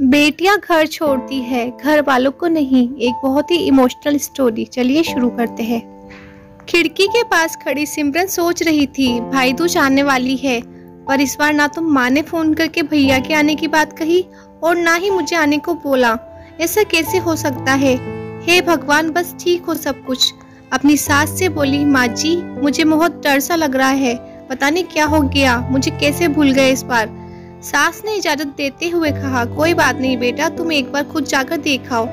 बेटियां घर छोड़ती है, घर वालों को नहीं। एक बहुत ही इमोशनल स्टोरी। चलिए शुरू करते हैं। खिड़की के पास खड़ी सिमरन सोच रही थी, भाई दूज आने वाली है, पर इस बार ना तो माँ ने फोन करके भैया के आने की बात कही और ना ही मुझे आने को बोला। ऐसा कैसे हो सकता है? हे भगवान, बस ठीक हो सब कुछ। अपनी सास से बोली, माँ जी मुझे बहुत डर सा लग रहा है, पता नहीं क्या हो गया, मुझे कैसे भूल गए इस बार। सास ने इजाजत देते हुए कहा, कोई बात नहीं बेटा, तुम एक बार खुद जाकर देखाओ।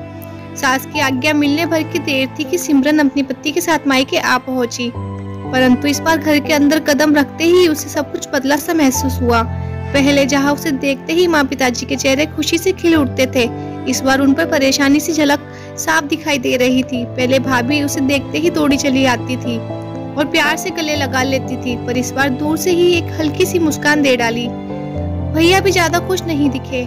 सास की आज्ञा मिलने भर की देर थी कि सिमरन अपने पति के साथ मायके आ पहुंची, परंतु इस बार घर के अंदर कदम रखते ही उसे सब कुछ बदला सा महसूस हुआ। पहले जहां उसे देखते ही माँ पिताजी के चेहरे खुशी से खिल उठते थे, इस बार उन पर परेशानी सी झलक साफ दिखाई दे रही थी। पहले भाभी उसे देखते ही दौड़ी चली आती थी और प्यार से गले लगा लेती थी, पर इस बार दूर से ही एक हल्की सी मुस्कान दे डाली। भैया भी ज्यादा खुश नहीं दिखे।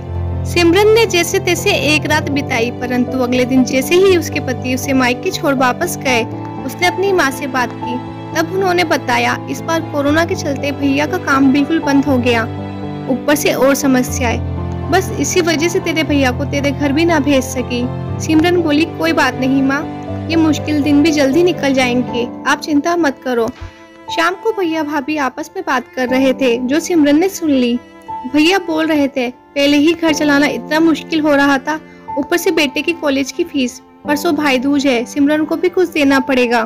सिमरन ने जैसे तैसे एक रात बिताई, परंतु अगले दिन जैसे ही उसके पति उसे मायके छोड़ वापस गए, उसने अपनी माँ से बात की। तब उन्होंने बताया, इस बार कोरोना के चलते भैया का काम बिल्कुल बंद हो गया, ऊपर से और समस्याएं, बस इसी वजह से तेरे भैया को तेरे घर भी ना भेज सकी। सिमरन बोली, कोई बात नहीं माँ, ये मुश्किल दिन भी जल्दी निकल जाएंगे, आप चिंता मत करो। शाम को भैया भाभी आपस में बात कर रहे थे, जो सिमरन ने सुन ली। भैया बोल रहे थे, पहले ही घर चलाना इतना मुश्किल हो रहा था, ऊपर से बेटे की कॉलेज की फीस, परसों भाई दूज है, सिमरन को भी कुछ देना पड़ेगा।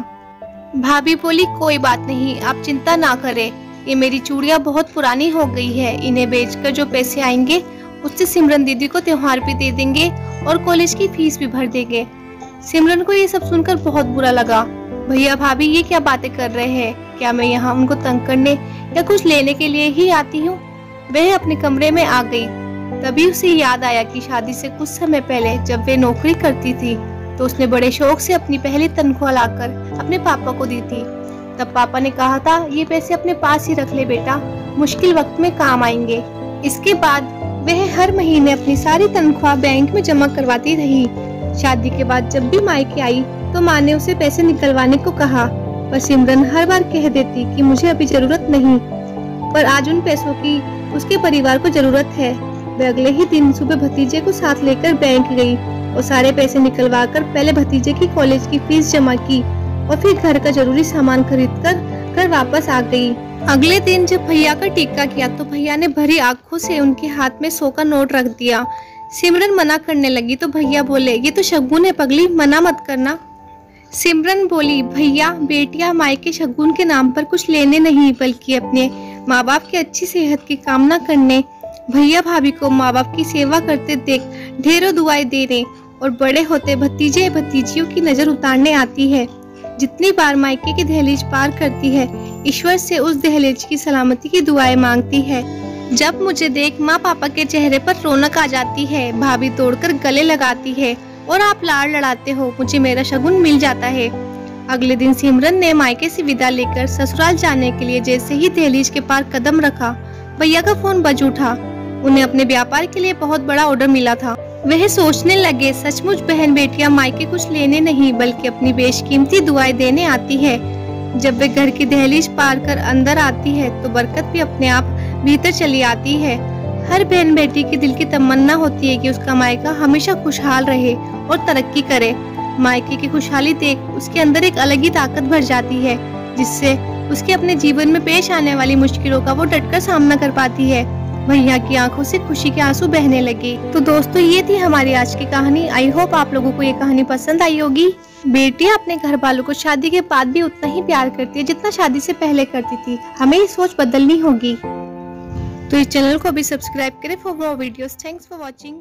भाभी बोली, कोई बात नहीं, आप चिंता ना करें, ये मेरी चूड़ियां बहुत पुरानी हो गई है, इन्हें बेचकर जो पैसे आएंगे उससे सिमरन दीदी को त्योहार भी दे देंगे और कॉलेज की फीस भी भर देंगे। सिमरन को ये सब सुनकर बहुत बुरा लगा। भैया भाभी ये क्या बातें कर रहे हैं? क्या मैं यहाँ उनको तंग करने या कुछ लेने के लिए ही आती हूँ? वह अपने कमरे में आ गई। तभी उसे याद आया कि शादी से कुछ समय पहले जब वे नौकरी करती थी, तो उसने बड़े शौक से अपनी पहली तनख्वाह लाकर अपने पापा को दी थी। तब पापा ने कहा था, ये पैसे अपने पास ही रख ले बेटा, मुश्किल वक्त में काम आएंगे। इसके बाद वह हर महीने अपनी सारी तनख्वाह बैंक में जमा करवाती रही। शादी के बाद जब भी मायके आई तो माँ ने उसे पैसे निकलवाने को कहा, पर सिमरन हर बार कह देती कि मुझे अभी जरूरत नहीं, पर आज उन पैसों की उसके परिवार को जरूरत है। वह अगले ही दिन सुबह भतीजे को साथ लेकर बैंक गई और सारे पैसे निकलवा कर पहले भतीजे की कॉलेज की फीस जमा की और फिर घर का जरूरी सामान खरीद कर घर वापस आ गई। अगले दिन जब भैया का टीका किया तो भैया ने भरी आंखों से उनके हाथ में 100 का नोट रख दिया। सिमरन मना करने लगी तो भैया बोले, ये तो शगुन है पगली, मना मत करना। सिमरन बोली, भैया बेटियां मायके शगुन के नाम पर कुछ लेने नहीं, बल्कि अपने माँ बाप की अच्छी सेहत की कामना करने, भैया भाभी को माँ बाप की सेवा करते देख ढेरों दुआएं देने और बड़े होते भतीजे भतीजियों की नजर उतारने आती है। जितनी बार मायके की दहलीज पार करती है, ईश्वर से उस दहलीज की सलामती की दुआएं मांगती है। जब मुझे देख माँ पापा के चेहरे पर रौनक आ जाती है, भाभी तोड़कर गले लगाती है और आप लाड़ लड़ाते हो, मुझे मेरा शगुन मिल जाता है। अगले दिन सिमरन ने मायके से विदा लेकर ससुराल जाने के लिए जैसे ही दहलीज के पार कदम रखा, भैया का फोन बज उठा। उन्हें अपने व्यापार के लिए बहुत बड़ा ऑर्डर मिला था। वह सोचने लगे, सचमुच बहन बेटियां मायके कुछ लेने नहीं बल्कि अपनी बेशकीमती दुआएं देने आती है। जब वे घर की दहलीज पार कर अंदर आती है तो बरकत भी अपने आप भीतर चली आती है। हर बहन बेटी की दिल की तमन्ना होती है कि उसका मायका हमेशा खुशहाल रहे और तरक्की करे। मायके की खुशहाली देख उसके अंदर एक अलग ही ताकत भर जाती है, जिससे उसके अपने जीवन में पेश आने वाली मुश्किलों का वो डटकर सामना कर पाती है। भैया की आंखों से खुशी के आंसू बहने लगे। तो दोस्तों, ये थी हमारी आज की कहानी। आई होप आप लोगों को ये कहानी पसंद आई होगी। बेटियां अपने घर वालों को शादी के बाद भी उतना ही प्यार करती है जितना शादी से पहले करती थी। हमें ये सोच बदलनी होगी। तो इस चैनल को भी सब्सक्राइब करें for more videos. Thanks for watching.